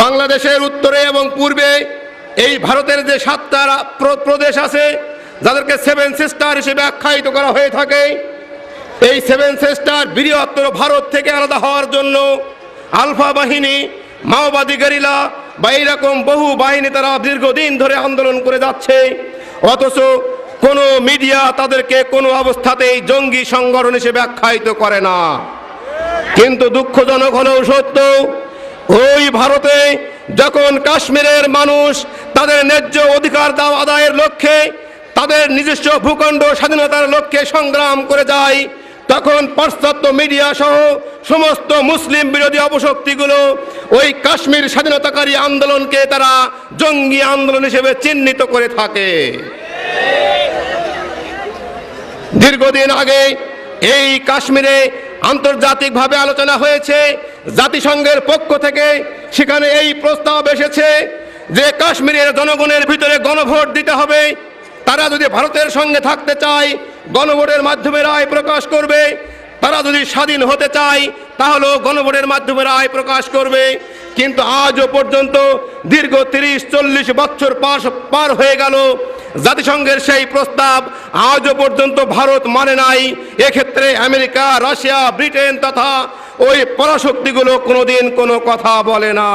বাংলাদেশের উত্তরে এবং পূর্বে এই ভারতের যে 7টা প্রদেশ আছে, যাদেরকে 7 সিস্টার হিসেবে আখ্যায়িত করা হয়ে থাকে, এই 7 সিস্টার বৃহত্তর ভারত থেকে আলাদা হওয়ার জন্য আলফা বাহিনী, মাওবাদী গেরিলা বা এইরকম বহু বাহিনী তারা দীর্ঘদিন ধরে আন্দোলন করে যাচ্ছে। অথচ কোনো মিডিয়া তাদেরকে কোনো অবস্থাতেই জঙ্গি সংগঠন হিসেবে আখ্যায়িত করে না। কিন্তু দুঃখজনক হলেও সত্য, ওই ভারতে যখন কাশ্মীরের মানুষ তাদের ন্যায্য অধিকার আদায়ের লক্ষ্যে, তাদের নিজস্ব ভূখণ্ড স্বাধীনতার লক্ষ্যে সংগ্রাম করে যায়, তখন পাশ্চাত্য মিডিয়া সহ সমস্ত মুসলিম বিরোধী অপশক্তিগুলো ওই কাশ্মীর স্বাধীনতাকারী আন্দোলনকে তারা জঙ্গি আন্দোলন হিসেবে চিহ্নিত করে থাকে। দীর্ঘদিন আগে এই কাশ্মীরে আন্তর্জাতিকভাবে আলোচনা হয়েছে, জাতিসংঘের পক্ষ থেকে সেখানে এই প্রস্তাব এসেছে যে কাশ্মীরের জনগণের ভিতরে গণভোট দিতে হবে। তারা যদি ভারতের সঙ্গে থাকতে চায় গণভোটের মাধ্যমে রায় প্রকাশ করবে, তারা যদি স্বাধীন হতে চায় তাহলেও গণভোটের মাধ্যমে রায় প্রকাশ করবে। কিন্তু আজও পর্যন্ত দীর্ঘ 30-40 বছর পার হয়ে গেল, জাতিসংঘের সেই প্রস্তাব আজও পর্যন্ত ভারত মানে নাই। এক্ষেত্রে আমেরিকা, রাশিয়া, ব্রিটেন তথা ওই পরাশক্তিগুলো কোনোদিন কোনো কথা বলে না।